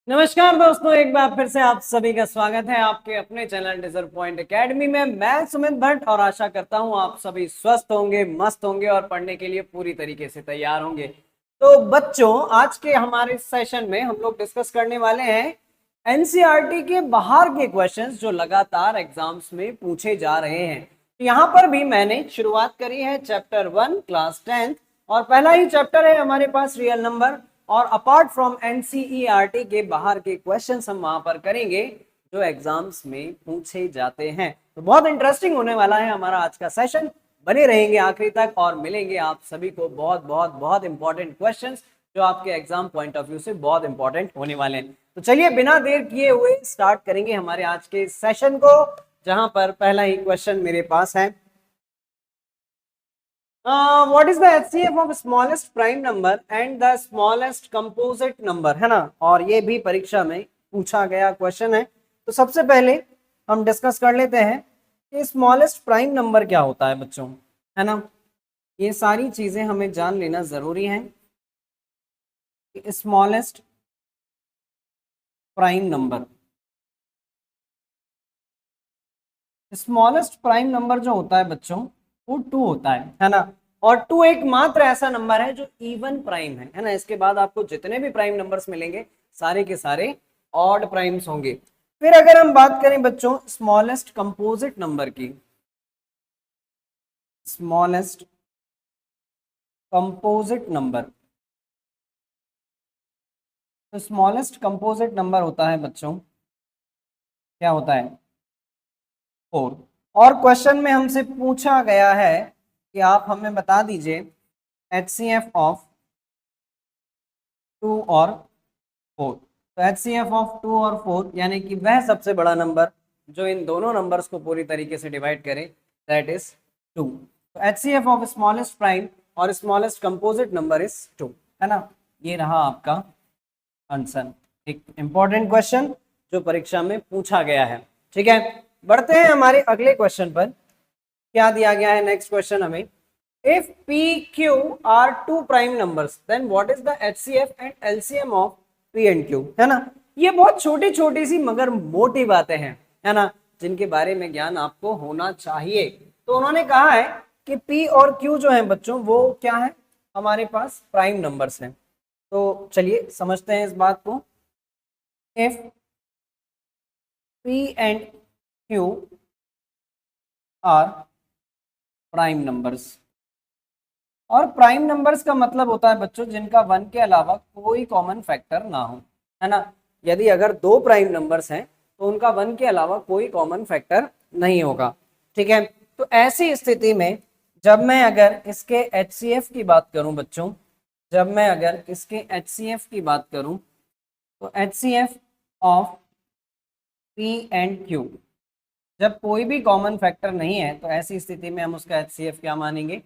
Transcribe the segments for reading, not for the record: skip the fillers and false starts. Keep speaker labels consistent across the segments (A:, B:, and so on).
A: नमस्कार दोस्तों, एक बार फिर से आप सभी का स्वागत है आपके अपने चैनल डिजर्व पॉइंट एकेडमी में। मैं सुमित भट्ट और आशा करता हूं आप सभी स्वस्थ होंगे, मस्त होंगे और पढ़ने के लिए पूरी तरीके से तैयार होंगे। तो बच्चों, आज के हमारे सेशन में हम लोग डिस्कस करने वाले हैं एनसीईआरटी के बाहर के क्वेश्चंस जो लगातार एग्जाम्स में पूछे जा रहे हैं। यहाँ पर भी मैंने शुरुआत करी है चैप्टर 1 क्लास 10th और पहला ही चैप्टर है हमारे पास रियल नंबर। और अपार्ट फ्रॉम एनसीईआरटी के बाहर के क्वेश्चंस हम वहां पर करेंगे जो एग्जाम्स में पूछे जाते हैं। तो बहुत इंटरेस्टिंग होने वाला है हमारा आज का सेशन। बने रहेंगे आखिरी तक और मिलेंगे आप सभी को बहुत बहुत बहुत इंपॉर्टेंट क्वेश्चंस जो आपके एग्जाम पॉइंट ऑफ व्यू से बहुत इंपॉर्टेंट होने वाले हैं। तो चलिए बिना देर किए हुए स्टार्ट करेंगे हमारे आज के सेशन को, जहां पर पहला ही क्वेश्चन मेरे पास है। What is the HCF of smallest prime number and the smallest composite number, है ना। और ये भी परीक्षा में पूछा गया क्वेश्चन है। तो सबसे पहले हम डिस्कस कर लेते हैं कि स्मॉलेस्ट प्राइम नंबर क्या होता है बच्चों, है ना। ये सारी चीजें हमें जान लेना जरूरी है कि smallest prime number, smallest prime number जो होता है बच्चों वो 2 होता है ना। और 2 एकमात्र ऐसा नंबर है जो इवन प्राइम है ना। इसके बाद आपको जितने भी प्राइम नंबर्स मिलेंगे सारे के सारे ऑड प्राइम्स होंगे। फिर अगर हम बात करें बच्चों स्मॉलेस्ट कंपोजिट नंबर की, स्मॉलेस्ट कंपोजिट नंबर, तो स्मॉलेस्ट कंपोजिट नंबर होता है बच्चों, क्या होता है 4। और क्वेश्चन में हमसे पूछा गया है कि आप हमें बता दीजिए HCF ऑफ 2 और 4। तो HCF ऑफ 2 और 4 यानी कि वह सबसे बड़ा नंबर जो इन दोनों नंबर्स को पूरी तरीके से डिवाइड करे, दैट इज 2। तो HCF ऑफ स्मॉलेस्ट प्राइम और स्मॉलेस्ट कंपोजिट नंबर इज 2, है ना। ये रहा आपका आंसर, एक इंपॉर्टेंट क्वेश्चन जो परीक्षा में पूछा गया है। ठीक है, बढ़ते हैं हमारे अगले क्वेश्चन पर। क्या दिया गया है नेक्स्ट क्वेश्चन हमें, if p q are 2 prime numbers then what is the HCF and LCM of p and q, है ना। ये बहुत छोटी छोटी सी मगर मोटी बातें हैं, है ना, जिनके बारे में ज्ञान आपको होना चाहिए। तो उन्होंने कहा है कि p और q जो है बच्चों वो क्या है, हमारे पास प्राइम नंबर्स हैं। तो चलिए समझते हैं इस बात को। If p and q are prime numbers, और प्राइम नंबर्स का मतलब होता है बच्चों जिनका 1 के अलावा कोई कॉमन फैक्टर ना हो, है ना। यदि अगर 2 प्राइम नंबर्स हैं तो उनका 1 के अलावा कोई कॉमन फैक्टर नहीं होगा। ठीक है, तो ऐसी स्थिति में जब मैं अगर इसके HCF की बात करूं बच्चों, जब मैं अगर इसके HCF की बात करूं तो HCF of P and Q, जब कोई भी कॉमन फैक्टर नहीं है तो ऐसी स्थिति में हम उसका HCF क्या मानेंगे,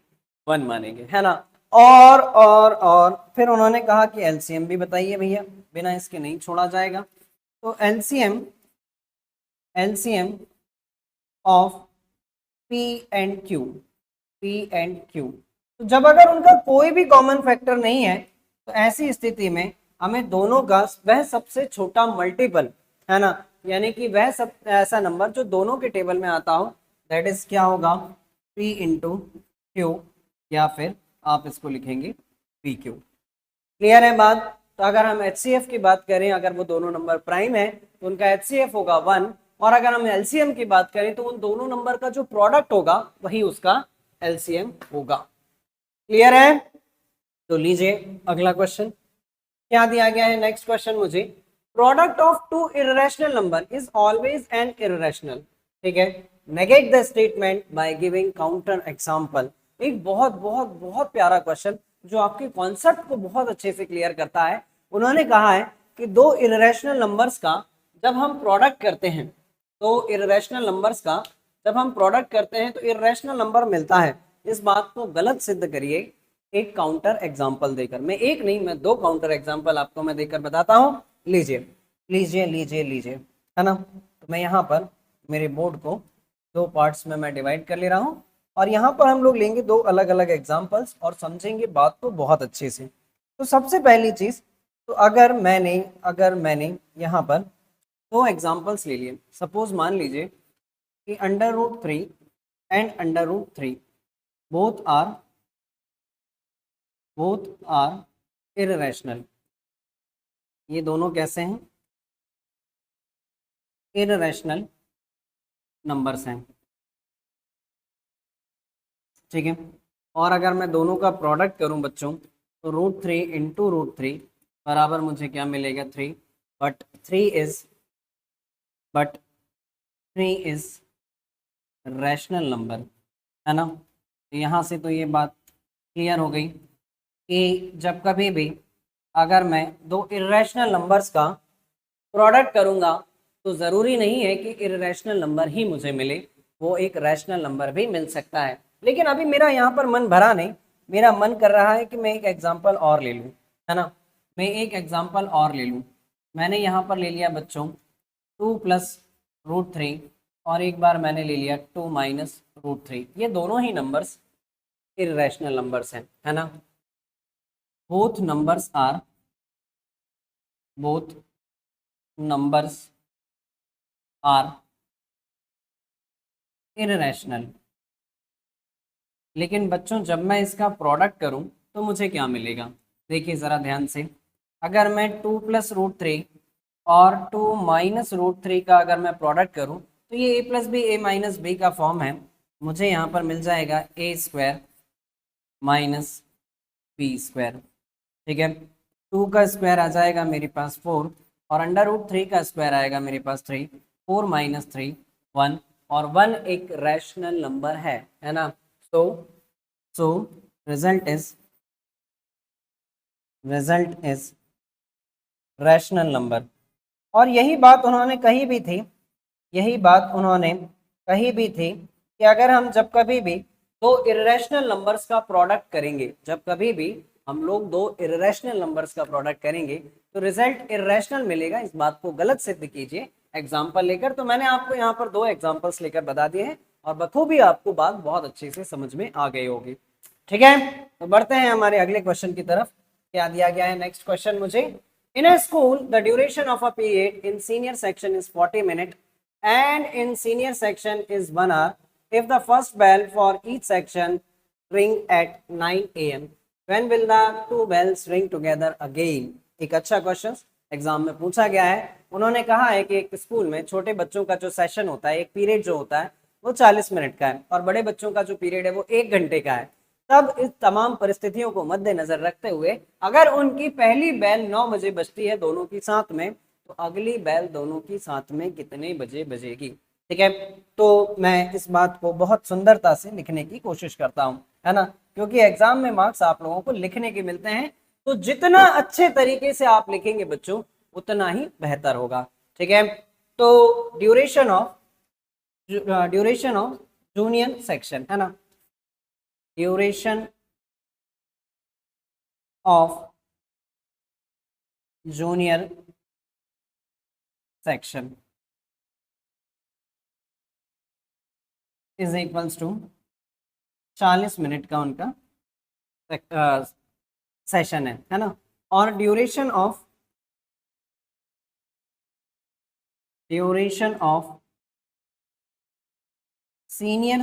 A: 1 मानेंगे, है ना। और फिर उन्होंने कहा कि LCM भी बताइए भैया, बिना इसके नहीं छोड़ा जाएगा। तो LCM of P and Q, P and Q, तो जब अगर उनका कोई भी कॉमन फैक्टर नहीं है तो ऐसी स्थिति में हमें दोनों का वह सबसे छोटा मल्टीपल, है ना, यानी कि वह सब ऐसा नंबर जो दोनों के टेबल में आता हो, दैट इज क्या होगा, P इंटू Q, या फिर आप इसको लिखेंगे PQ। क्लियर है बात। तो अगर हम HCF की बात करें, अगर वो दोनों नंबर प्राइम है तो उनका HCF होगा 1, और अगर हम LCM की बात करें तो उन दोनों नंबर का जो प्रोडक्ट होगा वही उसका LCM होगा। क्लियर है। तो लीजिए अगला क्वेश्चन क्या दिया गया है। नेक्स्ट क्वेश्चन मुझे, product of 2 irrational number is always an irrational. ठीक है, negate the statement by giving counter example. एक बहुत बहुत बहुत प्यारा क्वेश्चन जो आपके कॉन्सेप्ट को बहुत अच्छे से क्लियर करता है। उन्होंने कहा है कि 2 इर्रेशनल नंबर्स का जब हम प्रोडक्ट करते हैं, तो इर्रेशनल नंबर्स का जब हम प्रोडक्ट करते हैं तो इर्रेशनल नंबर मिलता है। इस बात को गलत सिद्ध करिए एक काउंटर एग्जाम्पल देकर। मैं एक नहीं, मैं 2 काउंटर एग्जाम्पल आपको मैं देकर बताता हूँ। लीजिए लीजिए लीजिए लीजिए, है ना। तो मैं यहाँ पर मेरे बोर्ड को 2 पार्ट्स में मैं डिवाइड कर ले रहा हूँ और यहाँ पर हम लोग लेंगे 2 अलग अलग एग्जाम्पल्स और समझेंगे बात को बहुत अच्छे से। तो सबसे पहली चीज, तो अगर मैंने यहाँ पर दो एग्जांपल्स ले लिए, सपोज मान लीजिए कि √3 एंड √3 बोथ आर इररेशनल। ये दोनों कैसे हैं? इररेशनल नंबर्स हैं, ठीक है। और अगर मैं दोनों का प्रोडक्ट करूं बच्चों, तो √3 इंटू √3 बराबर मुझे क्या मिलेगा? 3। बट 3 इज रैशनल नंबर, है ना। तो यहाँ से तो ये बात क्लियर हो गई कि जब कभी भी अगर मैं दो इर्रेशनल नंबर्स का प्रोडक्ट करूंगा तो ज़रूरी नहीं है कि इर्रेशनल नंबर ही मुझे मिले, वो एक रैशनल नंबर भी मिल सकता है। लेकिन अभी मेरा यहाँ पर मन भरा नहीं, मेरा मन कर रहा है कि मैं एक एग्जांपल और ले लूँ, है ना। मैं एक एग्जांपल और ले लूँ। मैंने यहाँ पर ले लिया बच्चों 2 प्लस √3 और एक बार मैंने ले लिया 2 माइनस √3। ये दोनों ही नंबर्स इर्रेशनल नंबर्स हैं, है ना। Both numbers are both numbers are irrational। लेकिन बच्चों जब मैं इसका प्रोडक्ट करूं तो मुझे क्या मिलेगा? देखिए ज़रा ध्यान से, अगर मैं 2 प्लस √3 और 2 माइनस √3 का अगर मैं प्रोडक्ट करूं तो ये a plus b a minus b का फॉर्म है। मुझे यहाँ पर मिल जाएगा a² माइनस b², ठीक है। 2 का स्क्वायर आ जाएगा मेरे पास 4 और √3 का स्क्वायर आएगा मेरे पास 3। 4 माइनस 3 1 और 1 एक रैशनल नंबर है ना। So result is rational number. और यही बात उन्होंने कही भी थी, कि अगर हम जब कभी भी दो इर्रेशनल नंबर्स का प्रोडक्ट करेंगे, जब कभी भी हम लोग दो इर्रेशनल नंबर्स का प्रोडक्ट करेंगे तो रिजल्ट इर्रेशनल मिलेगा। इस बात को गलत सिद्ध कीजिए एग्जाम्पल लेकर। तो मैंने आपको यहाँ पर दो एग्जाम्पल्स लेकर बता दिए हैं और बखूबी आपको बात बहुत अच्छे से समझ में आ गई होगी, ठीक है। तो बढ़ते हैं हमारे अगले क्वेश्चन की तरफ। क्या दिया गया है नेक्स्ट क्वेश्चन मुझे? In a school, the duration of a period in senior section is 40 minutes and in senior section is 1 hour. If the first bell for each section ring at 9 a.m., when will the two bells ring together again? एक अच्छा question exam में पूछा गया है। उन्होंने कहा है कि एक स्कूल में छोटे बच्चों का जो सेशन होता है, एक पीरियड जो होता है वो 40 मिनट का है और बड़े बच्चों का जो पीरियड है वो 1 घंटे का है। तब इस तमाम परिस्थितियों को मद्देनजर रखते हुए अगर उनकी पहली बैल 9 बजे बजती है दोनों की साथ में, तो अगली बैल दोनों की साथ में कितने बजे बजेगी? ठीक है। तो मैं इस बात को बहुत सुंदरता से लिखने की कोशिश करता हूँ, है ना, क्योंकि एग्जाम में मार्क्स आप लोगों को लिखने के मिलते हैं। तो जितना अच्छे तरीके से आप लिखेंगे बच्चों उतना ही बेहतर होगा, ठीक है। तो ड्यूरेशन ऑफ जूनियर सेक्शन, है ना, duration of junior section is equals to 40 minute का उनका सेशन है ना। और ड्यूरेशन ऑफ सीनियर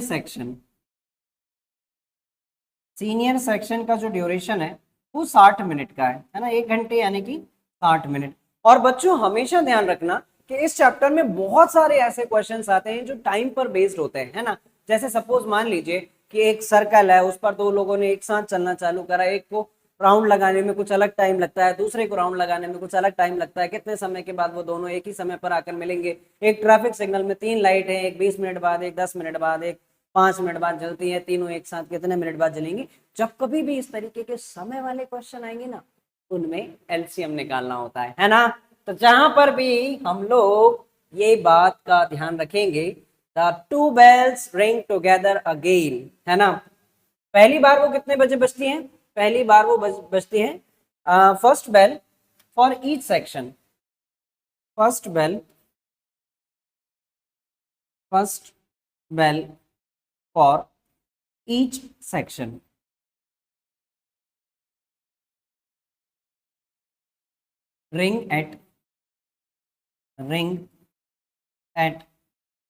A: सेक्शन का जो ड्यूरेशन है वो 60 मिनट का है ना, 1 घंटे यानी कि 60 मिनट। और बच्चों हमेशा ध्यान रखना कि इस चैप्टर में बहुत सारे ऐसे क्वेश्चंस आते हैं जो टाइम पर बेस्ड होते हैं, है ना। जैसे सपोज मान लीजिए कि एक सर्कल है, उस पर दो लोगों ने एक साथ चलना चालू करा, एक को राउंड लगाने में कुछ अलग टाइम लगता है, दूसरे को राउंड लगाने में कुछ अलग टाइम लगता है, कितने समय के बाद वो दोनों एक ही समय पर आकर मिलेंगे। एक ट्रैफिक सिग्नल में 3 लाइट है, एक 20 मिनट बाद, एक 10 मिनट बाद, एक 5 मिनट बाद जलती है, तीनों एक साथ कितने मिनट बाद जलेंगी। जब कभी भी इस तरीके के समय वाले क्वेश्चन आएंगे ना, उनमें एलसीएम निकालना होता है ना। तो जहां पर भी हम लोग ये बात का ध्यान रखेंगे, the two bells ring together again, है ना। पहली बार वो कितने बजे बजती हैं? पहली बार वो बजती हैं first bell for each section, first bell for each section. Ring at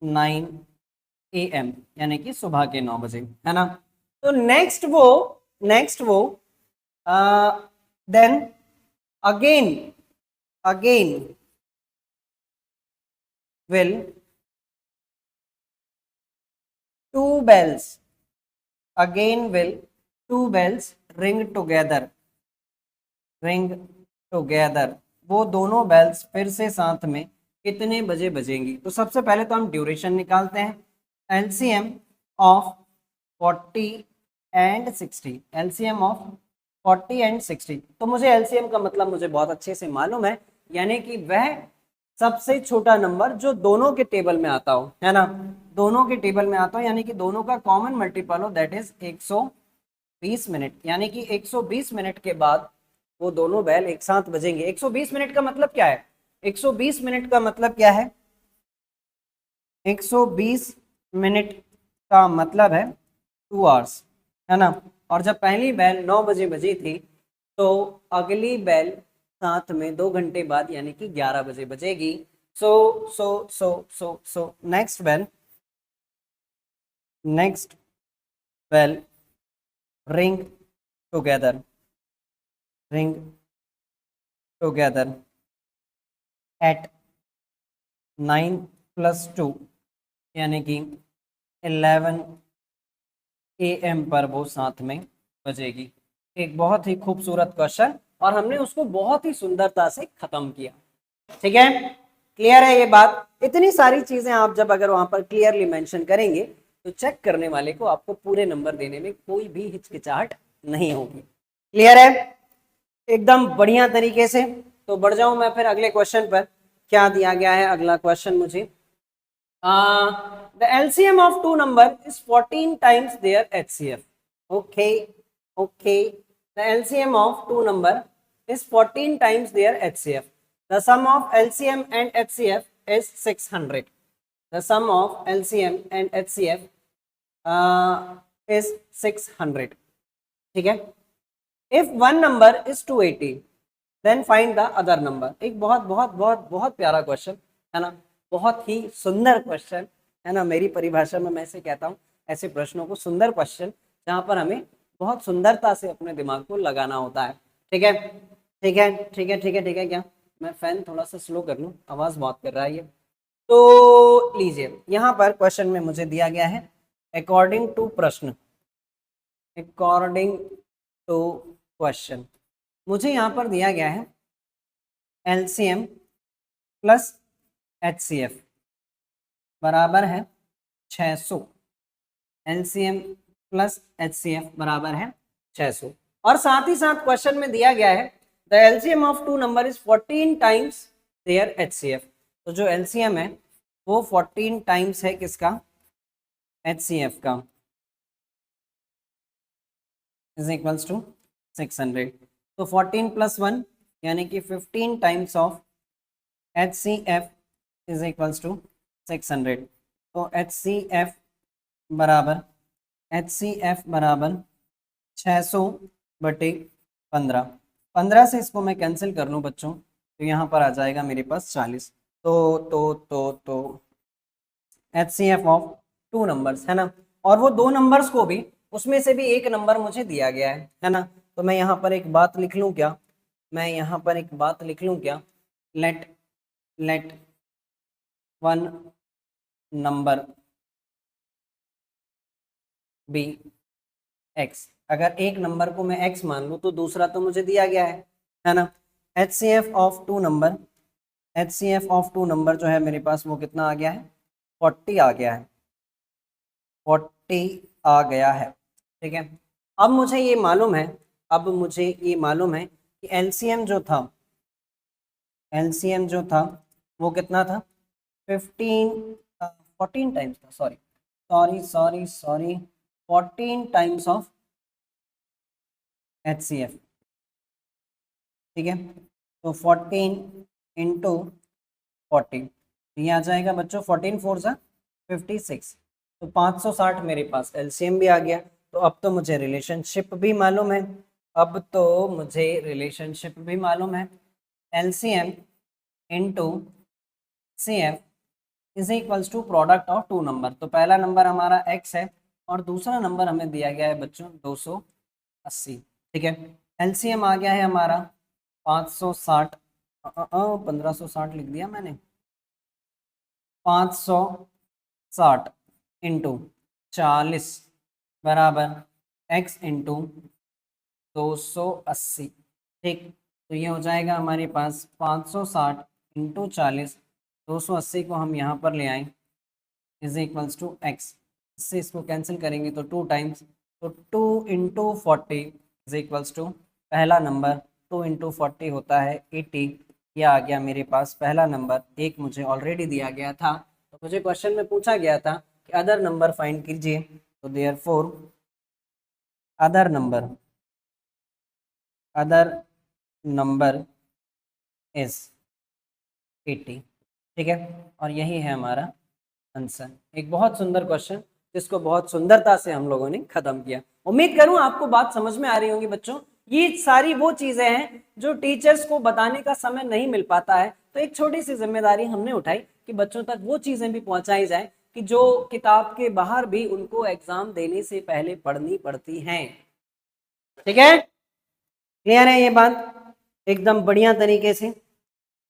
A: 9 AM, यानी कि सुबह के 9 बजे, है ना। तो नेक्स्ट वो then again will two bells ring together, वो दोनों बेल्स फिर से साथ में कितने बजे बजेंगी। तो सबसे पहले तो हम ड्यूरेशन निकालते हैं, LCM of 40 and 60, LCM of 40 and 60। तो मुझे एलसीएम का मतलब मुझे बहुत अच्छे से मालूम है, यानी कि वह सबसे छोटा नंबर जो दोनों के टेबल में आता हो, है ना, दोनों के टेबल में आता हो, यानी कि दोनों का कॉमन मल्टीपल हो, दैट इज 120 मिनट, यानी कि 120 मिनट के बाद वो दोनों बैल एक साथ बजेंगे। 120 मिनट का मतलब क्या है? 120 मिनट का मतलब क्या है? 120 मिनट का मतलब है 2 आवर्स, है ना। और जब पहली बैल 9 बजे बजी थी, तो अगली बैल साथ में 2 घंटे बाद यानी कि 11 बजे बजेगी। सो नेक्स्ट बैल रिंग टुगेदर एट 9 + 2, यानी कि 11 AM पर वो साथ में बजेगी। एक बहुत ही खूबसूरत क्वेश्चन, और हमने उसको बहुत ही सुंदरता से खत्म किया। ठीक है, क्लियर है ये बात? इतनी सारी चीजें आप जब अगर वहां पर क्लियरली मेंशन करेंगे, तो चेक करने वाले को आपको पूरे नंबर देने में कोई भी हिचकिचाहट नहीं होगी। क्लियर है एकदम बढ़िया तरीके से? तो बढ़ जाऊं मैं फिर अगले क्वेश्चन पर। क्या दिया गया है अगला क्वेश्चन मुझे? The LCM of two number is 14 times their HCF. Okay. The LCM of two number is 14 times their HCF. The sum of LCM and HCF is 600. The sum of LCM and HCF is 600. ठीक है? If one number is 280, then find the other number. एक बहुत बहुत बहुत बहुत प्यारा question है ना, बहुत ही सुंदर क्वेश्चन है ना। मेरी परिभाषा में मैं ऐसे कहता हूँ, ऐसे प्रश्नों को सुंदर क्वेश्चन, जहाँ पर हमें बहुत सुंदरता से अपने दिमाग को लगाना होता है। ठीक है, ठीक है, ठीक है, ठीक है, ठीक है। क्या मैं फैन थोड़ा सा स्लो कर लूँ? आवाज बहुत कर रहा है ये। तो लीजिए, यहाँ पर क्वेश्चन में मुझे दिया गया है अकॉर्डिंग टू प्रश्न, अकॉर्डिंग टू क्वेश्चन, मुझे यहाँ पर दिया गया है एलसीएम प्लस एचसीएफ बराबर है 600। एलसीएम प्लस एचसीएफ बराबर है 600, और साथ ही साथ क्वेश्चन में दिया गया है the LCM of two number is 14 times their HCF. तो जो एलसीएम है वो 14 टाइम्स है किसका? एचसीएफ का, इज इक्वल्स टू 600। तो 14 + 1 यानी कि 15 times of HCF is equals to 600। तो HCF बराबर 600/15। 15 से इसको मैं कैंसिल कर लूँ बच्चों, तो यहाँ पर आ जाएगा मेरे पास 40। तो HCF ऑफ टू नंबर्स, है ना, और वो दो नंबर्स को भी, उसमें से भी एक नंबर मुझे दिया गया है ना। तो मैं यहाँ पर एक बात लिख लूँ क्या? मैं यहाँ पर एक बात लिख लूँ क्या? Let one number be x. अगर एक नंबर को मैं एक्स मान लूँ, तो दूसरा तो मुझे दिया गया है ना। HCF of two number, HCF of two number जो है मेरे पास, वो कितना आ गया है? 40 आ गया है, 40 आ गया है। ठीक है, अब मुझे ये मालूम है, अब मुझे ये मालूम है कि एलसीएम जो था, एलसीएम जो था वो कितना था? 14 टाइम्स था, सॉरी 14 टाइम्स ऑफ HCF। ठीक है, तो 14 इंटू 40, ये आ जाएगा बच्चों 14 4 सा 56। तो 560 मेरे पास एलसीएम भी आ गया। तो अब तो मुझे रिलेशनशिप भी मालूम है, अब तो मुझे रिलेशनशिप भी मालूम है। LCM into CF is equals to product of two number. तो पहला नंबर हमारा x है और दूसरा नंबर हमें दिया गया है बच्चों 280। ठीक है, LCM आ गया है हमारा 560, 1560 लिख दिया मैंने, 560 इंटू 40 बराबर x इंटू 280। ठीक, तो ये हो जाएगा हमारे पास 560 इंटू 40, 280 को हम यहाँ पर ले आए इज इक्वल्स टू एक्स। इससे इसको कैंसिल करेंगे तो 2 टाइम्स, तो 2 इंटू 40 इज इक्वल्स टू पहला नंबर 2 इंटू 40 होता है 80। यह आ गया मेरे पास पहला नंबर। एक मुझे ऑलरेडी दिया गया था, तो मुझे क्वेश्चन में पूछा गया था कि अदर नंबर फाइंड कीजिए, तो देयरफॉर अदर नंबर इज 80। ठीक है, और यही है हमारा आंसर। एक बहुत सुंदर क्वेश्चन जिसको बहुत सुंदरता से हम लोगों ने खत्म किया। उम्मीद करूं आपको बात समझ में आ रही होगी बच्चों। ये सारी वो चीजें हैं जो टीचर्स को बताने का समय नहीं मिल पाता है, तो एक छोटी सी जिम्मेदारी हमने उठाई कि बच्चों तक वो चीजें भी पहुंचाई जाए कि जो किताब के बाहर भी उनको एग्जाम देने से पहले पढ़नी पड़ती हैं। ठीक है, क्लियर है ये बात? एकदम बढ़िया तरीके से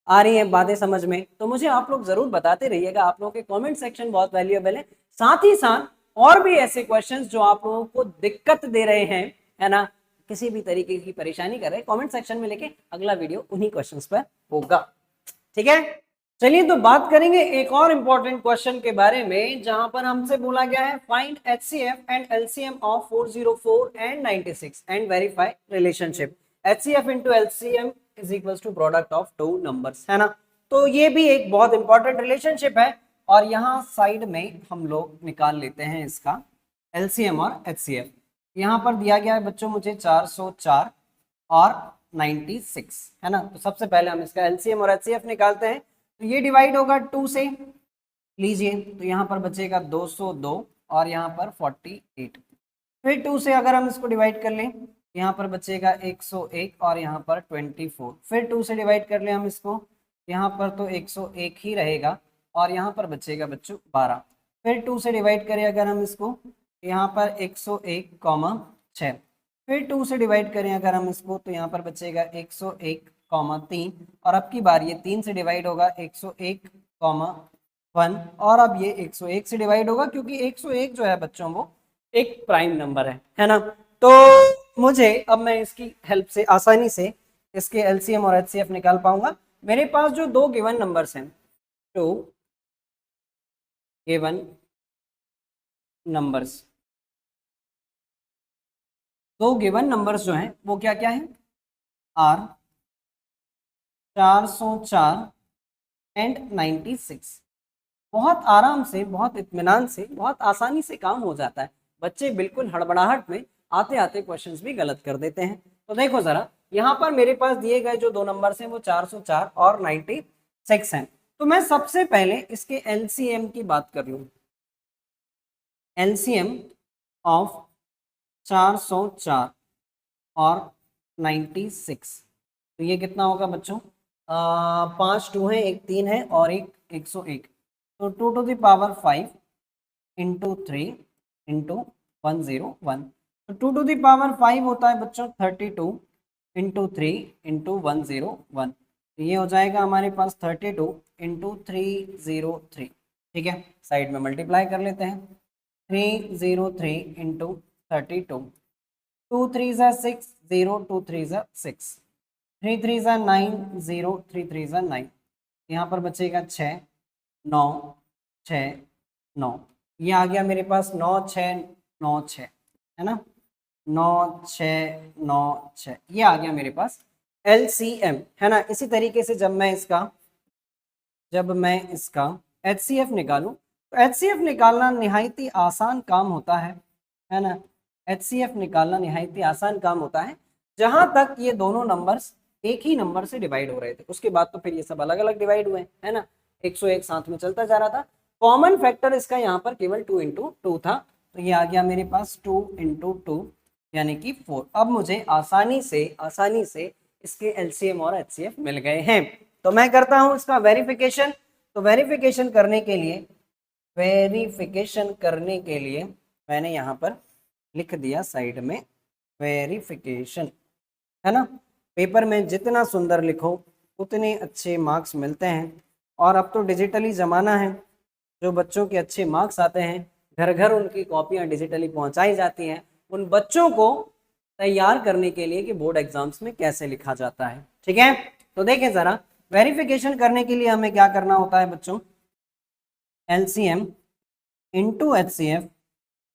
A: आ रही है बातें समझ में? तो मुझे आप लोग जरूर बताते रहिएगा, आप लोगों के कमेंट सेक्शन बहुत वैल्यूएबल है। साथ ही साथ और भी ऐसे क्वेश्चंस जो आप लोगों को दिक्कत दे रहे हैं, है ना, किसी भी तरीके की परेशानी कर रहे हैं, कमेंट सेक्शन में लेके अगला वीडियो उन्हीं क्वेश्चंस पर होगा। ठीक है, चलिए तो बात करेंगे एक और इंपॉर्टेंट क्वेश्चन के बारे में, जहां पर हमसे बोला गया है find HCF and LCM of 404 and 96 and verify relationship. HCF into LCM is equals to product of two numbers, है ना। तो ये भी एक बहुत इंपॉर्टेंट रिलेशनशिप है, और यहाँ साइड में हम लोग निकाल लेते हैं इसका LCM और HCF। यहाँ पर दिया गया है बच्चों मुझे 404 और 96, है ना। तो सबसे पहले हम इसका LCM और HCF निकालते हैं। तो ये डिवाइड होगा 2 से, लीजिए, तो यहाँ पर बचेगा 202 और यहाँ पर 48। फिर 2 से अगर हम इसको डिवाइड कर लें, यहाँ पर बचेगा 101 और यहाँ पर 24। फिर 2 से डिवाइड कर लें हम इसको, यहाँ पर तो 101 ही रहेगा और यहाँ पर बचेगा बच्चों 12। फिर 2 से डिवाइड करें अगर हम इसको, यहाँ पर 101,6। फिर 2 से डिवाइड करें अगर हम इसको, तो यहाँ पर बचेगा 101,3। और अब की बार ये 3 से डिवाइड होगा 101,1, और अब ये 101 से डिवाइड होगा, क्योंकि 101 जो है बच्चों वो एक प्राइम नंबर है ना। तो मुझे अब मैं इसकी हेल्प से आसानी से इसके LCM और HCF निकाल पाऊंगा। मेरे पास जो दो गिवन नंबर्स हैं, टू गिवन नंबर्स, दो गिवन नंबर्स जो हैं वो क्या क्या है, आर 404 एंड 96। बहुत आराम से, बहुत इत्मीनान से, बहुत आसानी से काम हो जाता है। बच्चे बिल्कुल हड़बड़ाहट में आते आते क्वेश्चंस भी गलत कर देते हैं। तो देखो जरा, यहाँ पर मेरे पास दिए गए जो दो नंबर्स हैं वो 404 और 96 हैं। तो मैं सबसे पहले इसके LCM की बात कर लूँ। LCM ऑफ 404 और 96, तो ये कितना होगा बच्चों? 5 2 है, एक 3 है और एक 101। तो 2 to the power 5 into 3 into 101। तो 2 टू द पावर 5 होता है बच्चों 32 इंटू 3 इंटू 101। तो ये हो जाएगा हमारे पास 32 इंटू 303। ठीक है, साइड में मल्टीप्लाई कर लेते हैं। 303 इंटू 32, 2 3 6, 0 2 3 6, 3 3 9, 0 3 3 9। यहाँ पर बचेगा 6 9 6 9। ये आ गया मेरे पास 9 6 9 6, है ना, 9 6 9 6। ये आ गया मेरे पास LCM, है ना। इसी तरीके से जब मैं इसका HCF निकालूं, तो HCF निकालना निहायत ही आसान काम होता है ना। HCF निकालना निहायत ही आसान काम होता है, जहां तक ये दोनों नंबर्स एक ही नंबर से डिवाइड हो रहे थे। उसके बाद तो फिर ये सब अलग अलग डिवाइड हुए, है ना। 101 साथ में चलता जा रहा था। कॉमन फैक्टर इसका यहाँ पर केवल 2 इंटू 2 था, तो ये आ गया मेरे पास 2 इंटू 2 यानी कि 4। अब मुझे आसानी से इसके एलसीएम और एचसीएफ मिल गए हैं। तो मैं करता हूं इसका वेरिफिकेशन। तो वेरिफिकेशन करने के लिए मैंने यहाँ पर लिख दिया साइड में वेरिफिकेशन, है ना। पेपर में जितना सुंदर लिखो उतने अच्छे मार्क्स मिलते हैं। और अब तो डिजिटली ज़माना है, जो बच्चों के अच्छे मार्क्स आते हैं घर घर उनकी कॉपियाँ डिजिटली पहुँचाई जाती हैं उन बच्चों को तैयार करने के लिए कि बोर्ड एग्जाम्स में कैसे लिखा जाता है। ठीक है, तो देखें ज़रा, वेरिफिकेशन करने के लिए हमें क्या करना होता है बच्चों, एलसीएम इंटू एचसीएफ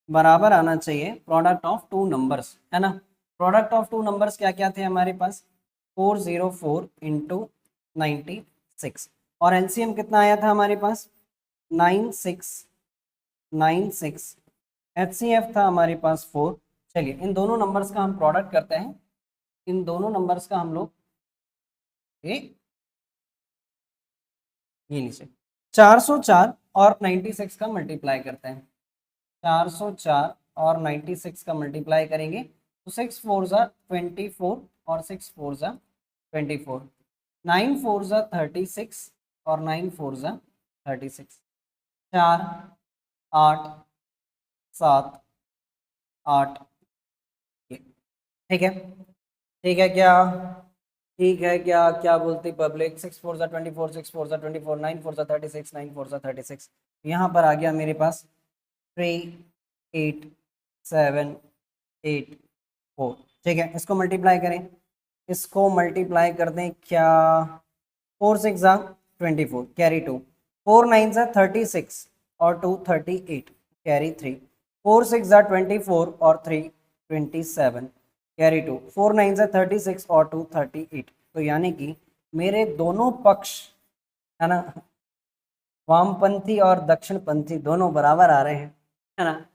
A: बराबर आना चाहिए प्रोडक्ट ऑफ टू नंबर्स, है ना। प्रोडक्ट ऑफ टू नंबर्स क्या क्या थे हमारे पास, 404 इंटू 96, और एलसीएम कितना आया था हमारे पास 9696, एचसीएफ था हमारे पास 4। चलिए इन दोनों नंबर्स का हम प्रोडक्ट करते हैं, इन दोनों नंबर्स का हम लोग ये लीजिए 404 और 96 का मल्टीप्लाई करते हैं, 404 और 96 का मल्टीप्लाई करेंगे तो 6 4 ज़ा 24 और 6 4 ज़ा 24, 9 4 ज़ा 36 और 9 4 ज़ा 36, 4 8 7 8, ठीक है। ठीक है क्या, ठीक है क्या, क्या बोलती पब्लिक, 6 4 ज़ा 24, 6 4 ज़ा 24, 9 4 ज़ा 36, 9 4 ज़ा 36, यहाँ पर आ गया मेरे पास 3 8 7 8 4। ठीक है, इसको मल्टीप्लाई करें, इसको मल्टीप्लाई कर दें क्या, 4 6 ज़ा 24 कैरी 2, 4 9 ज़ा 36 और 2 38 कैरी 3, 4 6 ज़ा 24 और 3 27 कैरी 2, 4 9 ज़ा 36 और 2 38। तो यानी कि मेरे दोनों पक्ष, है ना, वामपंथी और दक्षिणपंथी दोनों बराबर आ रहे हैं, है ना,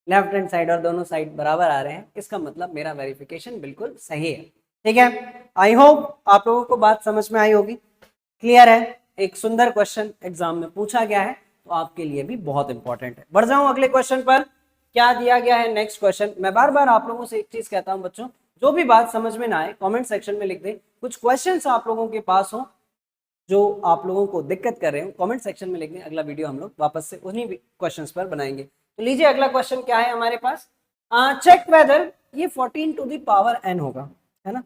A: लेफ्ट हैंड साइड और दोनों साइड बराबर आ रहे हैं, इसका मतलब मेरा वेरिफिकेशन बिल्कुल सही है। ठीक है, आई होप आप लोगों को बात समझ में आई होगी, क्लियर है। एक सुंदर क्वेश्चन एग्जाम में पूछा गया है तो आपके लिए भी बहुत इंपॉर्टेंट है। बढ़ जाऊं अगले क्वेश्चन पर, क्या दिया गया है नेक्स्ट क्वेश्चन। मैं बार बार आप लोगों से एक चीज कहता हूं बच्चों, जो भी बात समझ में ना आए कमेंट सेक्शन में लिख दें। कुछ क्वेश्चंस आप लोगों के पास हो जो आप लोगों को दिक्कत कर रहे हो, कमेंट सेक्शन में लिख दें, अगला वीडियो हम लोग वापस से उन्हीं क्वेश्चंस पर बनाएंगे। तो लीजिए अगला क्वेश्चन क्या है हमारे पास, चेक वेदर, ये 14 टू द पावर n होगा, है ना।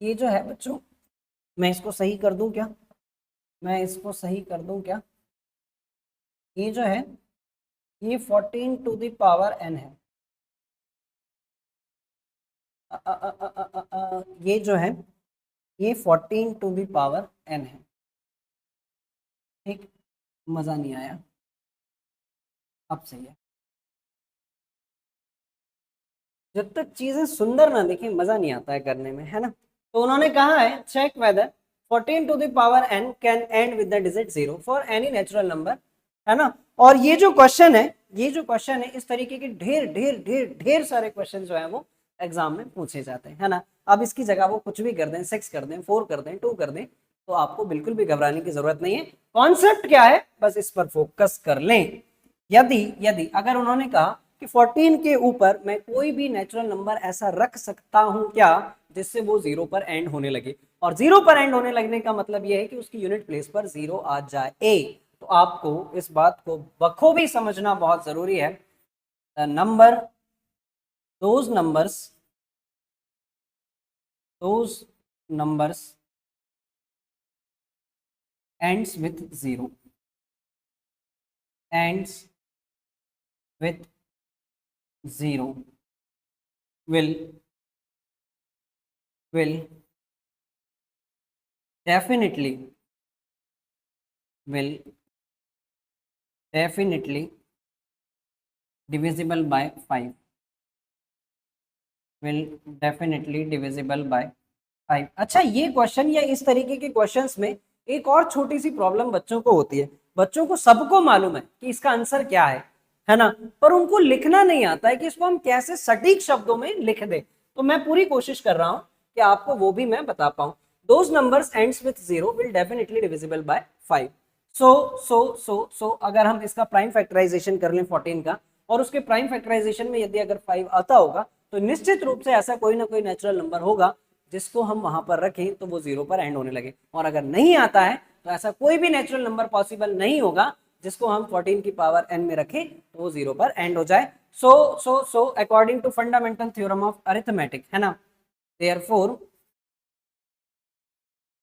A: ये जो है बच्चों, मैं इसको सही कर दूं क्या, मैं इसको सही कर दूं क्या, ये जो है ये 14 टू द पावर n है, ये जो है ये 14 टू द पावर n है। ठीक, मजा नहीं आया, अब सही है। जब तक चीजें सुंदर ना दिखें मजा नहीं आता है करने में, है ना। तो उन्होंने कहा है check whether 14 to the power n can end with the digit 0 for any natural number, है ना। और ये जो क्वेश्चन है, ये जो क्वेश्चन है, इस तरीके के ढेर ढेर ढेर ढेर सारे क्वेश्चन जो है वो एग्जाम में पूछे जाते हैं, है ना। अब इसकी जगह वो कुछ भी कर दें, 6 कर दें, 4 कर दें, 2 कर दें, तो आपको बिल्कुल भी घबराने की जरूरत नहीं है। कॉन्सेप्ट क्या है, बस इस पर फोकस कर लें। यदि यदि अगर उन्होंने कहा कि 14 के ऊपर मैं कोई भी नेचुरल नंबर ऐसा रख सकता हूं क्या जिससे वो 0 पर एंड होने लगे, और 0 पर एंड होने लगने का मतलब यह है कि उसकी यूनिट प्लेस पर 0 आ जाए। तो आपको इस बात को बखूबी समझना बहुत जरूरी है। Number, those numbers ends with 0, ends with 0 will definitely divisible by 5, will definitely divisible by 5। अच्छा, ये क्वेश्चन या इस तरीके के क्वेश्चंस में एक और छोटी सी प्रॉब्लम बच्चों को होती है। बच्चों को सबको मालूम है कि इसका आंसर क्या है ना, पर उनको लिखना नहीं आता है कि इसको हम कैसे सटीक शब्दों में लिख दें। तो मैं पूरी कोशिश कर रहा हूं कि आपको वो भी मैं बता पाऊं। Those numbers ends with 0 will definitely divisible by 5। सो अगर हम इसका प्राइम फैक्टराइजेशन कर लें 14 का, और उसके प्राइम फैक्टराइजेशन में यदि अगर 5 आता होगा तो निश्चित रूप से ऐसा कोई ना कोई नेचुरल नंबर होगा जिसको हम वहां पर रखें तो वो 0 पर एंड होने लगे, और अगर नहीं आता है तो ऐसा कोई भी नेचुरल नंबर पॉसिबल नहीं होगा जिसको हम 14 की पावर n में रखें तो वो 0 पर एंड हो जाए। So according to fundamental theorem of arithmetic, है ना, देयरफॉर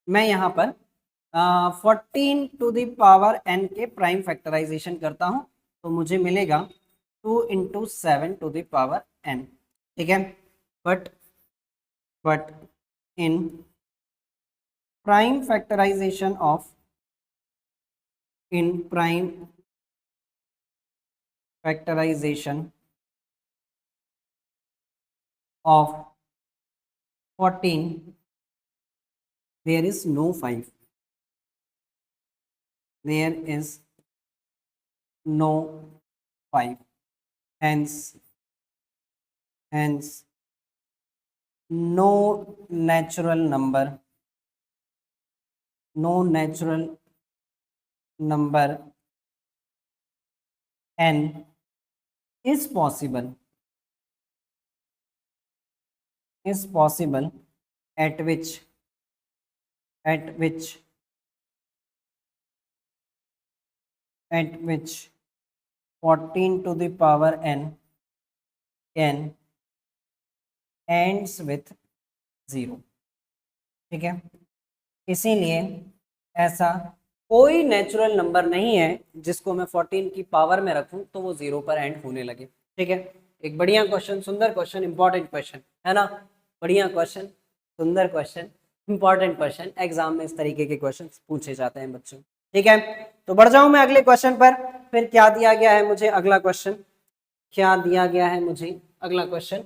A: मैं यहाँ पर 14 टू द पावर n के प्राइम फैक्टराइजेशन करता हूँ तो मुझे मिलेगा 2 into 7 to the power n, ठीक है। But in prime factorization of of 14 there is no 5, there is no 5, hence no natural number n is possible at which 14 to the power n can ends with 0, ठीक है। इसीलिए ऐसा कोई natural number नहीं है जिसको मैं 14 की पावर में रखूं तो वो 0 पर एंड होने लगे, ठीक है। एक बढ़िया क्वेश्चन, सुंदर क्वेश्चन, इंपॉर्टेंट क्वेश्चन, है ना, बढ़िया क्वेश्चन, सुंदर क्वेश्चन, इंपॉर्टेंट क्वेश्चन, एग्जाम में इस तरीके के क्वेश्चन पूछे जाते हैं बच्चों, ठीक है। तो बढ़ जाऊं मैं अगले क्वेश्चन पर। फिर क्या दिया गया है मुझे अगला क्वेश्चन, क्या दिया गया है मुझे अगला question,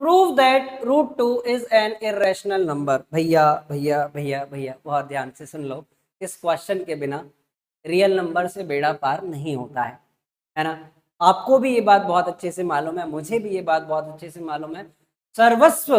A: prove that root 2 is an irrational number. भैया भैया भैया भैया बहुत ध्यान से सुन लो, इस क्वेश्चन के बिना रियल नंबर से बेड़ा पार नहीं होता है ना। आपको भी ये बात बहुत अच्छे से मालूम है, मुझे भी ये बात बहुत अच्छे से मालूम है, सर्वस्व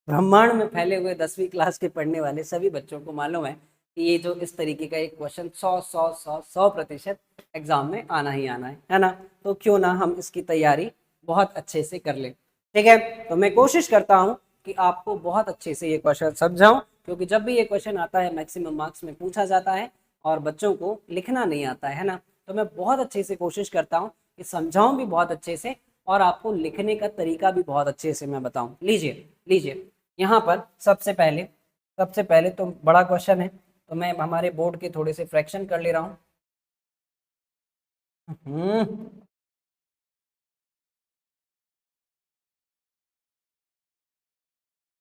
A: ब्रह्मांड में फैले हुए 10वीं क्लास के पढ़ने वाले सभी बच्चों को मालूम है कि ये जो इस तरीके का एक क्वेश्चन 100% एग्जाम में आना ही आना है ना। तो क्यों ना हम इसकी तैयारी बहुत अच्छे से कर ले, ठीक है। तो मैं कोशिश करता हूं कि आपको बहुत अच्छे से ये क्वेश्चन समझाऊं, क्योंकि जब भी ये क्वेश्चन आता है मैक्सिमम मार्क्स में पूछा जाता है और बच्चों को लिखना नहीं आता है ना। तो मैं बहुत अच्छे से कोशिश करता हूँ कि समझाऊं भी बहुत अच्छे से और आपको लिखने का तरीका भी बहुत अच्छे से मैं बताऊं। लीजिए यहाँ पर सबसे पहले तो बड़ा क्वेश्चन है, तो मैं हमारे बोर्ड के थोड़े से फ्रैक्शन कर ले रहा हूँ।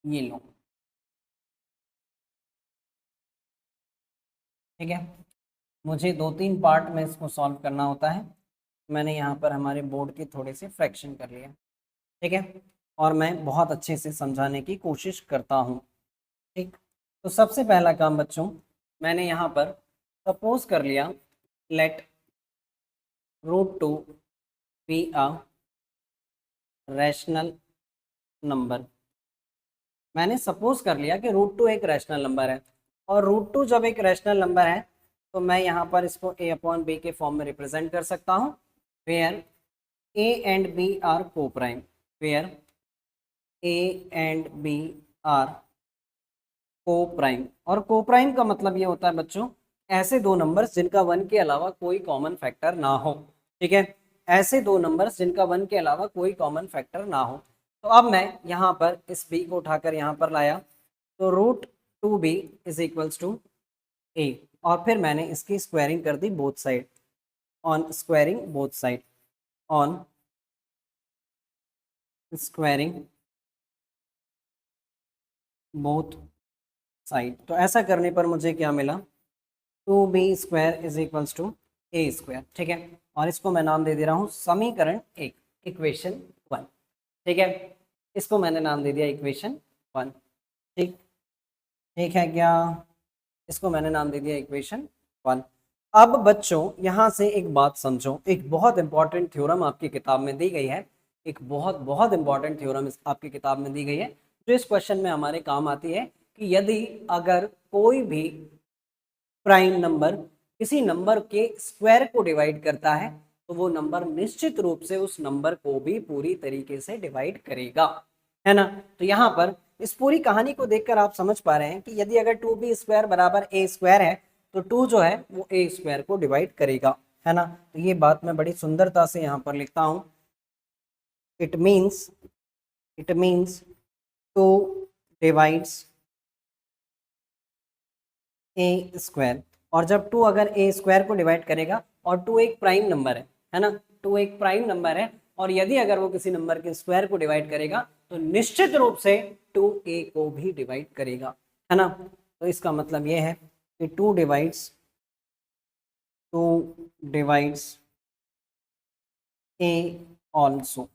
A: ये लो, ठीक है। मुझे 2-3 पार्ट में इसको सॉल्व करना होता है। मैंने यहाँ पर हमारे बोर्ड के थोड़े से फ्रैक्शन कर लिया, ठीक है, और मैं बहुत अच्छे से समझाने की कोशिश करता हूँ, ठीक। तो सबसे पहला काम बच्चों, मैंने यहाँ पर सपोज कर लिया let root 2 be a rational number. मैंने सपोज कर लिया कि रूट 2 एक रैशनल नंबर है, और रूट 2 जब एक रैशनल नंबर है तो मैं यहाँ पर इसको a अपॉन बी के फॉर्म में रिप्रेजेंट कर सकता हूँ, where a and b are coprime, where a and b are coprime. और को प्राइम का मतलब ये होता है बच्चों, ऐसे दो नंबर्स जिनका 1 के अलावा कोई कॉमन फैक्टर ना हो, ठीक है, ऐसे दो नंबर्स जिनका 1 के अलावा कोई कॉमन फैक्टर ना हो। तो अब मैं यहाँ पर इस b को उठाकर यहाँ पर लाया, तो root 2b is equals to a, और फिर मैंने इसकी स्क्वायरिंग कर दी both side, on squaring both side, on squaring both side. तो ऐसा करने पर मुझे क्या मिला, 2b² is equals to a², ठीक है। और इसको मैं नाम दे रहा हूँ समीकरण 1, इक्वेशन 1, ठीक है। इसको मैंने नाम दे दिया इक्वेशन 1, ठीक, ठीक है क्या, इसको मैंने नाम दे दिया इक्वेशन 1। अब बच्चों यहाँ से एक बात समझो, एक बहुत इंपॉर्टेंट थ्योरम आपकी किताब में दी गई है, एक बहुत इंपॉर्टेंट थ्योरम आपकी किताब में दी गई है जो इस क्वेश्चन में हमारे काम आती है कि यदि अगर कोई भी प्राइम नंबर किसी नंबर के स्क्वायर को डिवाइड करता है तो वो नंबर निश्चित रूप से उस नंबर को भी पूरी तरीके से डिवाइड करेगा, है ना। तो यहाँ पर इस पूरी कहानी को देखकर आप समझ पा रहे हैं कि यदि अगर 2b² बराबर a² है तो 2 जो है वो a² को डिवाइड करेगा, है ना। तो ये बात मैं बड़ी सुंदरता से यहाँ पर लिखता हूँ, इट मीन्स 2 डिवाइड्स a²। और जब 2 अगर a² को डिवाइड करेगा, और 2 एक प्राइम नंबर है ना, 2 एक प्राइम नंबर है, और यदि अगर वो किसी नंबर के स्क्वायर को डिवाइड करेगा तो निश्चित रूप से 2a को भी डिवाइड करेगा, है ना। तो इसका मतलब ये है कि 2 डिवाइड्स a ऑल्सो,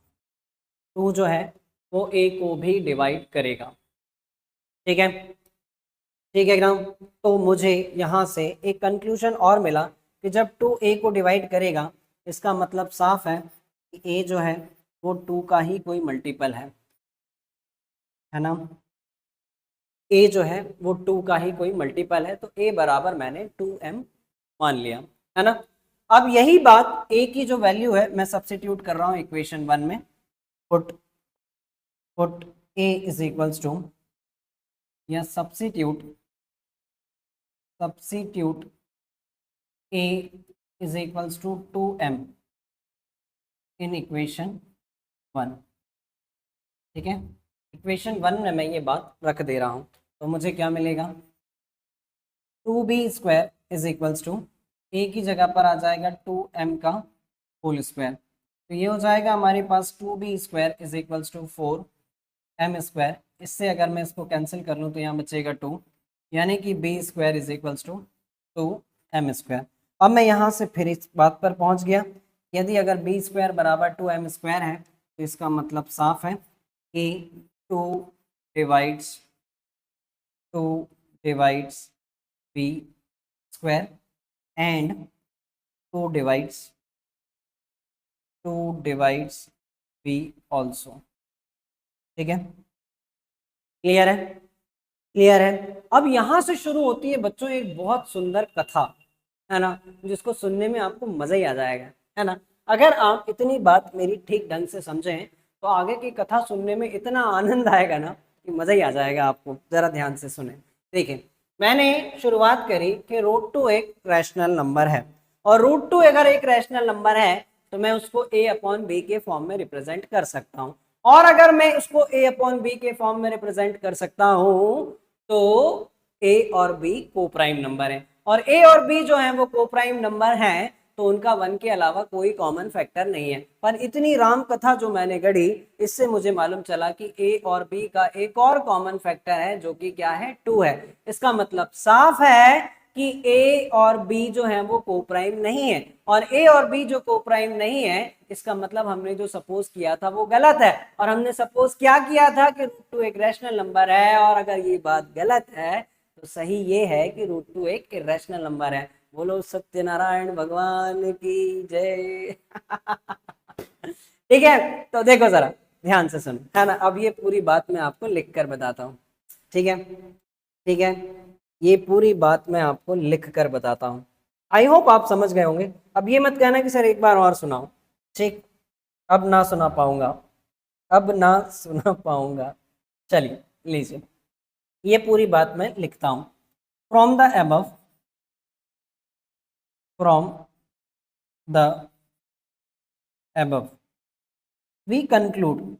A: 2 जो है वो a को भी डिवाइड करेगा, ठीक है। ठीक है ग्राम। तो मुझे यहाँ से एक कंक्लूजन और मिला कि जब 2a को डिवाइड करेगा, इसका मतलब साफ है कि a जो है वो 2 का ही कोई मल्टीपल है ना। a जो है वो 2 का ही कोई मल्टीपल है, तो a बराबर मैंने 2m मान लिया, है ना। अब यही बात a की जो वैल्यू है मैं सब्स्टिट्यूट कर रहा हूँ इक्वेशन 1 में, put a is equals to, या substitute a is equals to 2m in equation 1, ठीक है। इक्वेशन 1 में मैं ये बात रख दे रहा हूँ, तो मुझे क्या मिलेगा, 2b² is equals to, a की जगह पर आ जाएगा 2m का होल स्क्वायर, तो ये हो जाएगा हमारे पास 2b² is equals to 4m²। इससे अगर मैं इसको कैंसिल कर लूँ तो यहाँ बचेगा 2, यानी कि b² is equals to 2m²। अब मैं यहाँ से फिर इस बात पर पहुँच गया, यदि अगर b² बराबर 2m² है तो इसका मतलब साफ है कि 2 divides b² and 2 divides b also, ठीक है। क्लियर है, क्लियर है। अब यहाँ से शुरू होती है बच्चों एक बहुत सुंदर कथा, है ना, जिसको सुनने में आपको मजा ही आ जाएगा, है ना। अगर आप इतनी बात मेरी ठीक ढंग से समझें तो आगे की कथा सुनने में इतना आनंद आएगा ना कि मजा ही आ जाएगा आपको। जरा ध्यान से सुने। देखिए, मैंने शुरुआत करी कि √2 एक रैशनल नंबर है, और √2 अगर एक रैशनल नंबर है तो मैं उसको a/b के फॉर्म में रिप्रेजेंट कर सकता हूँ, और अगर मैं उसको a/b के फॉर्म में रिप्रेजेंट कर सकता हूं तो a और b को प्राइम नंबर है, और a और b जो है वो को प्राइम नंबर हैं, तो उनका 1 के अलावा कोई कॉमन फैक्टर नहीं है। पर इतनी राम कथा जो मैंने गढ़ी, इससे मुझे मालूम चला कि a और b का एक और कॉमन फैक्टर है, जो कि क्या है, 2 है। इसका मतलब साफ है कि a और b जो है वो को प्राइम नहीं है, और a और b जो को प्राइम नहीं है, इसका मतलब हमने जो सपोज किया था वो गलत है। और हमने सपोज क्या किया था कि √2 एक रैशनल नंबर है, और अगर ये बात गलत है तो सही ये है कि √2 एक इरेशनल नंबर है। बोलो सत्यनारायण भगवान की जय। ठीक है, तो देखो जरा ध्यान से सुनो, है ना। अब ये पूरी बात मैं आपको लिख कर बताता हूँ, ठीक है, ठीक है। ये पूरी बात मैं आपको लिख कर बताता हूँ। आई होप आप समझ गए होंगे। अब ये मत कहना कि सर एक बार और सुनाओ, ठीक, अब ना सुना पाऊंगा, अब ना सुना पाऊंगा। चलिए लीजिए, ये पूरी बात मैं लिखता हूं। From the above we conclude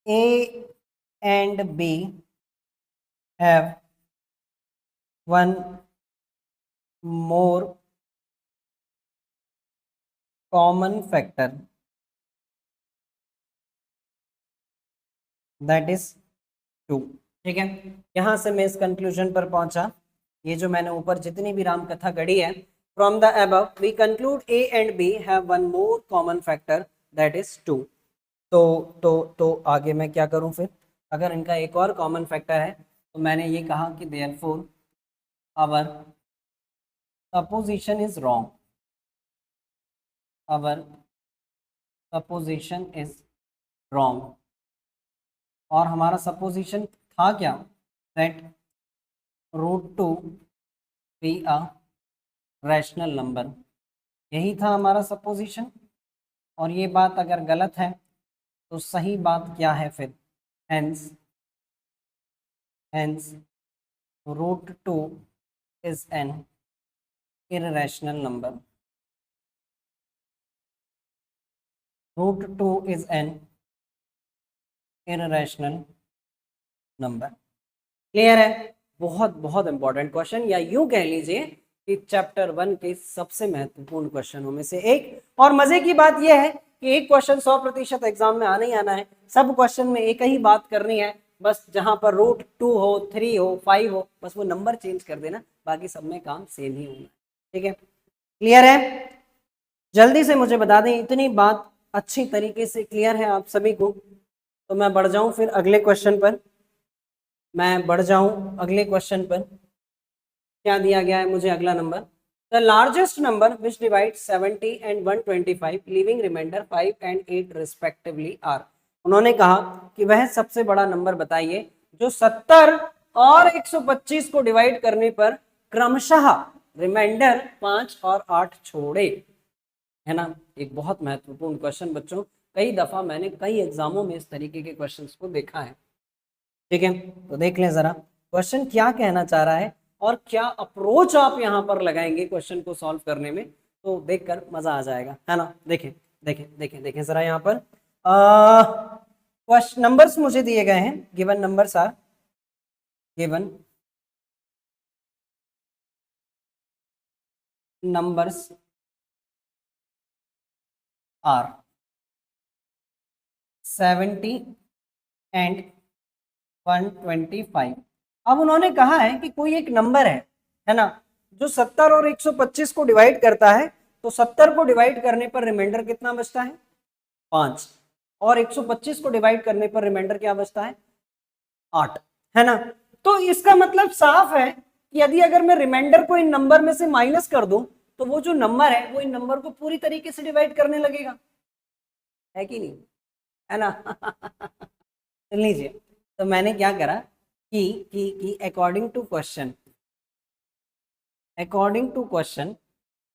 A: A and B have one more common factor, that is 2, ठीक है। यहां से मैं इस कंक्लूजन पर पहुंचा, ये जो मैंने ऊपर जितनी भी राम कथा गढ़ी है, from the above we conclude A and B have one more common factor, that is 2। तो आगे मैं क्या करूं फिर, अगर इनका एक और कॉमन फैक्टर है तो मैंने ये कहा कि therefore our supposition is wrong, our supposition is wrong. और हमारा सपोजिशन था क्या, that √2 be a rational number, यही था हमारा सपोजिशन। और ये बात अगर गलत है तो सही बात क्या है फिर? Hence √2 is N irrational number. √2 is an irrational number. Clear है? बहुत बहुत इंपॉर्टेंट क्वेश्चन, या यूं कह लीजिए कि चैप्टर 1 के सबसे महत्वपूर्ण क्वेश्चनों में से एक। और मजे की बात यह है कि एक क्वेश्चन 100% एग्जाम में आना ही आना है। सब क्वेश्चन में एक ही बात करनी है, बस जहां पर √2 हो, 3 हो, 5 हो, बस वो नंबर चेंज कर देना, बाकी सब में काम सेम ही होना। ठीक है? क्लियर है? जल्दी से मुझे बता दें, इतनी बात अच्छी तरीके से क्लियर है आप सभी को? तो मैं बढ़ जाऊं फिर अगले क्वेश्चन पर। क्या दिया गया है मुझे अगला number? The largest number which divide 70 एंड 125 leaving remainder 5 and 8 respectively are. उन्होंने कहा कि वह सबसे बड़ा नंबर बताइए जो 70 और 125 को डिवाइड करने पर क्रमशः रिमाइंडर 5 और 8 छोड़े। है ना? एक बहुत महत्वपूर्ण क्वेश्चन बच्चों, कई दफा मैंने कई एग्जामों में इस तरीके के क्वेश्चंस को देखा है। ठीक है, तो देख लें जरा क्वेश्चन क्या कहना चाह रहा है और क्या अप्रोच आप यहाँ पर लगाएंगे क्वेश्चन को सॉल्व करने में, तो देखकर मजा आ जाएगा। है ना? देखें देखें देखें देखें जरा यहाँ पर क्वेश्चन नंबर्स मुझे दिए गए हैं। Given numbers are given numbers are 70 and 125। अब उन्होंने कहा है कि कोई एक नंबर है ना, जो 70 और 125 को डिवाइड करता है, तो 70 को डिवाइड करने पर रिमाइंडर कितना बचता है? 5, और 125 को डिवाइड करने पर रिमाइंडर क्या बचता है? 8। है ना? तो इसका मतलब साफ है कि यदि अगर मैं रिमाइंडर को इन नंबर में से माइनस कर दूं तो वो जो नंबर है वो इन नंबर को पूरी तरीके से डिवाइड करने लगेगा। है कि नहीं? है ना? चल लीजिए, तो मैंने क्या करा कि according to question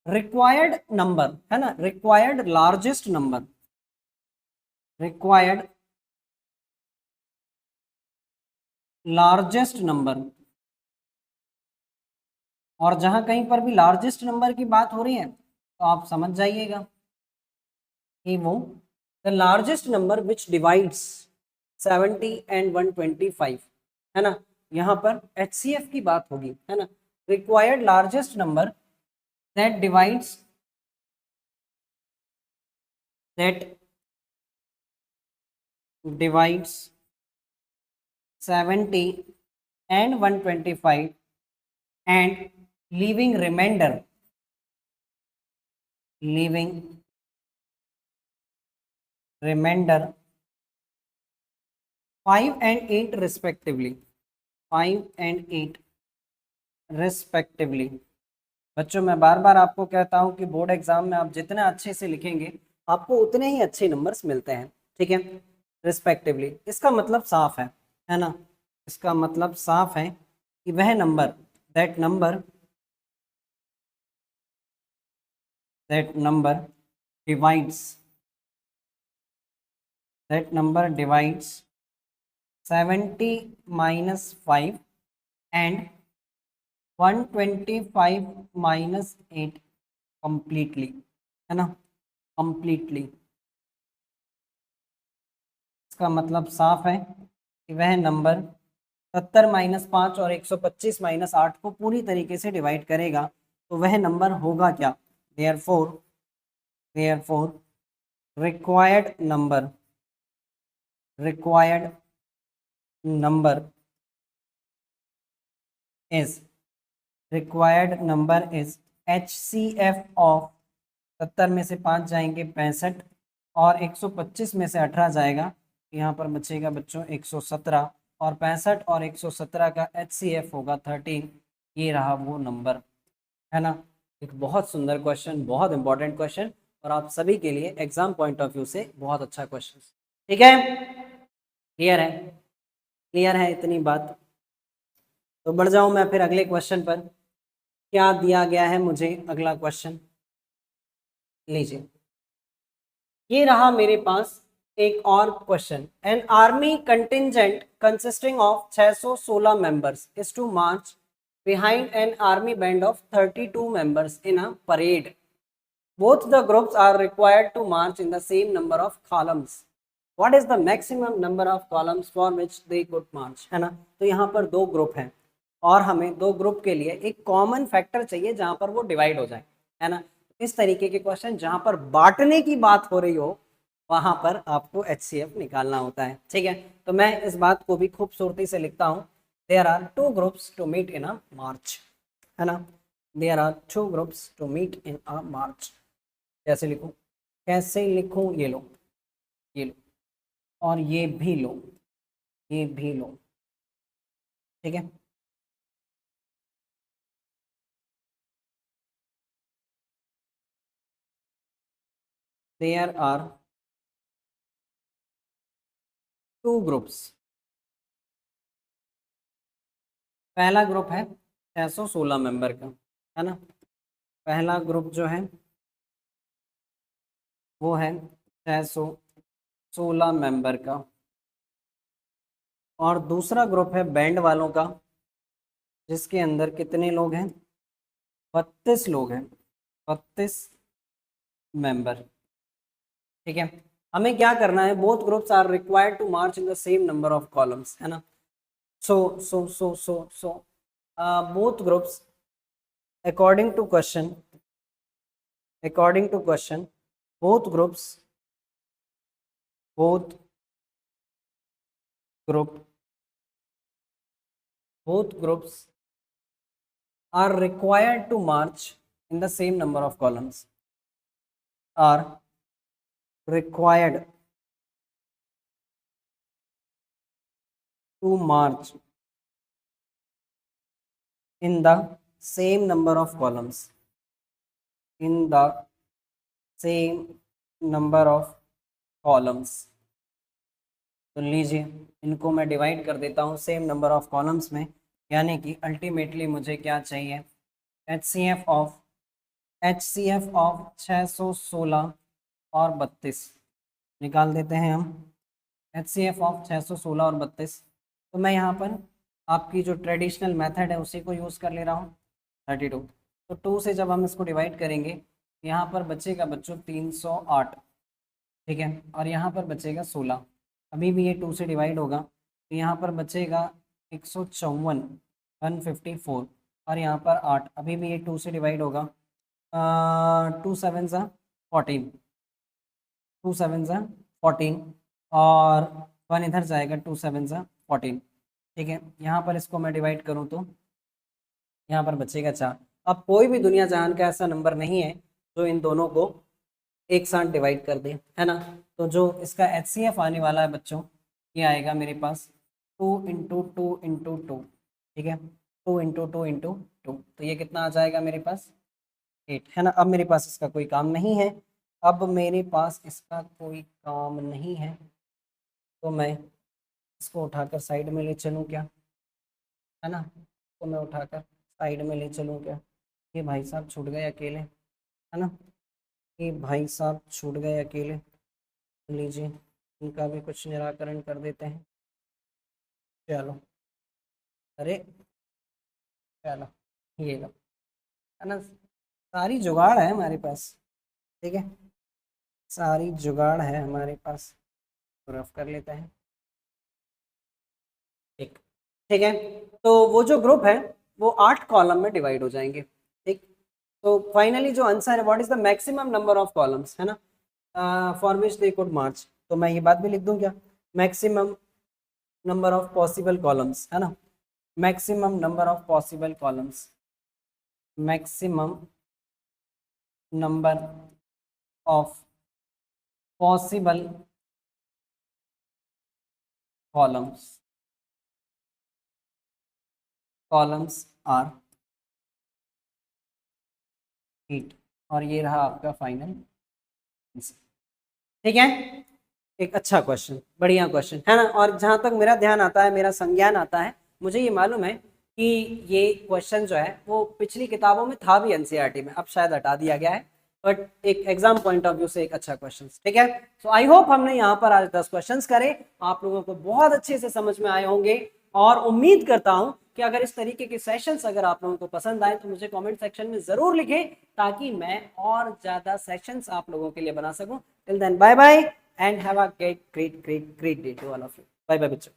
A: required number, है ना, required largest number, required largest number, और जहां कहीं पर भी लार्जेस्ट नंबर की बात हो रही है तो आप समझ जाइएगा कि वो the largest number which divides 70 एंड 125। है ना? यहाँ पर HCF की बात होगी। है ना? Required largest number that divides 70 and 125 and leaving remainder 5 and 8 respectively, 5 and 8 respectively। बच्चों मैं बार बार आपको कहता हूं कि बोर्ड एग्जाम में आप जितना अच्छे से लिखेंगे आपको उतने ही अच्छे नंबर्स मिलते हैं। ठीक है? रिस्पेक्टिवली, इसका मतलब साफ है ना? इसका मतलब साफ है कि वह number that number divides 70 minus 5 and 125 minus 8 completely। है ना? completely, इसका मतलब साफ है कि वह नंबर 70 माइनस 5 और 125 माइनस 8 को पूरी तरीके से डिवाइड करेगा, तो वह नंबर होगा क्या? Therefore required number is HCF of 70 में से 5 जाएंगे 65, और 125 में से 18 जाएगा, यहाँ पर बचेगा बच्चों 117, और 65 और 117 का HCF होगा 13। ये रहा वो नंबर। है ना? एक बहुत सुंदर क्वेश्चन, बहुत इंपॉर्टेंट क्वेश्चन, और आप सभी के लिए एग्जाम पॉइंट ऑफ व्यू से बहुत अच्छा क्वेश्चन। ठीक है? क्लियर है इतनी बात? तो बढ़ जाऊं मैं फिर अगले क्वेश्चन पर। क्या दिया गया है मुझे अगला क्वेश्चन? लीजिए, ये रहा मेरे पास एक और question. An army contingent consisting of 616 members is to march behind an army band of 32 members in a parade. Both the groups are required to march in the same number of columns. What is the maximum number of columns for which they could march? है ना, तो यहाँ पर दो group हैं और हमें दो ग्रुप के लिए एक कॉमन फैक्टर चाहिए जहाँ पर वो डिवाइड हो जाए, है ना। इस तरीके के क्वेश्चन जहाँ पर बांटने की बात हो रही हो वहां पर आपको HCF निकालना होता है, ठीक है। तो मैं इस बात को भी खूबसूरती से लिखता हूँ। There are two groups to meet in a march, है ना। There are two groups to meet in a march. कैसे लिखूं, कैसे लिखूं, ये लो, ये लो और ये भी लो, ये भी लो, ठीक है। There are two groups. पहला ग्रुप है 616 मेंबर का, है ना। पहला ग्रुप जो है वो है 616 मेंबर का और दूसरा ग्रुप है बैंड वालों का जिसके अंदर कितने लोग हैं, 32 लोग हैं, 32 मेंबर, ठीक है। हमें क्या करना है, both groups are required to march in the same number of columns, है ना। So both groups according to question both groups are required to march in the same number of columns, are required to march in the same number of columns, in the same number of columns। तो लीजिए इनको मैं divide कर देता हूँ same number of columns में, यानी कि अल्टीमेटली मुझे क्या चाहिए, HCF ऑफ 616 और 32 निकाल देते हैं हम। HCF ऑफ 616 और 32, तो मैं यहाँ पर आपकी जो ट्रेडिशनल मेथड है उसी को यूज़ कर ले रहा हूँ, 32। तो 2 से जब हम इसको डिवाइड करेंगे यहाँ पर बचेगा बच्चों 308, ठीक है, और यहाँ पर बचेगा 16। अभी भी ये 2 से डिवाइड होगा तो यहाँ पर बचेगा 154, 154 और यहाँ पर 8। अभी भी ये 2 से डिवाइड होगा, 2 7 सा 14, 2 7 सा 14 और 1 इधर जाएगा, 2 7 सा 14, ठीक है। यहाँ पर इसको मैं डिवाइड करूँ तो यहाँ पर बचेगा 4। अब कोई भी दुनिया जहान का ऐसा नंबर नहीं है जो इन दोनों को एक साथ डिवाइड कर दे, है ना। तो जो इसका HCF आने वाला है बच्चों, ये आएगा मेरे पास 2 × 2 × 2, ठीक है, 2 × 2 × 2, तो ये कितना आ जाएगा मेरे पास 8, है ना। अब मेरे पास इसका कोई काम नहीं है, अब मेरे पास इसका कोई काम नहीं है, तो मैं इसको उठाकर साइड में ले चलूँ क्या, है ना। तो मैं उठाकर साइड में ले चलूँ क्या, ये भाई साहब छूट गए अकेले, है ना, ये भाई साहब छूट गए अकेले। लीजिए इनका भी कुछ निराकरण कर देते हैं, चलो, अरे चलो ये लो, है ना, सारी जुगाड़ है हमारे पास, ठीक है, सारी जुगाड़ है हमारे पास, तो रफ कर लेते हैं, ठीक है। तो वो जो ग्रुप है वो 8 कॉलम में डिवाइड हो जाएंगे, ठीक। तो फाइनली जो आंसर है, what is the maximum number of columns, है ना, फॉर विच दे कुड मार्च। तो मैं ये बात भी लिख दूं क्या, maximum number of possible columns, है ना, maximum number of possible columns, maximum number of possible columns are 8, और ये रहा आपका फाइनल, ठीक है। एक अच्छा क्वेश्चन, बढ़िया क्वेश्चन, है ना। और जहां तक मेरा ध्यान आता है, मेरा संज्ञान आता है, मुझे ये मालूम है कि ये क्वेश्चन जो है वो पिछली किताबों में था भी NCERT में, अब शायद हटा दिया गया है, बट एक एग्जाम पॉइंट ऑफ व्यू से एक अच्छा क्वेश्चन, ठीक है। सो आई होप हमने यहाँ पर आज 10 क्वेश्चंस करे, आप लोगों को बहुत अच्छे से समझ में आए होंगे, और उम्मीद करता हूं कि अगर इस तरीके के सेशंस अगर आप लोगों को पसंद आए तो मुझे कमेंट सेक्शन में जरूर लिखें, ताकि मैं और ज्यादा सेशंस आप लोगों के लिए बना सकूं। Till then bye bye and have a great great great great day to all of you. Bye bye बच्चों।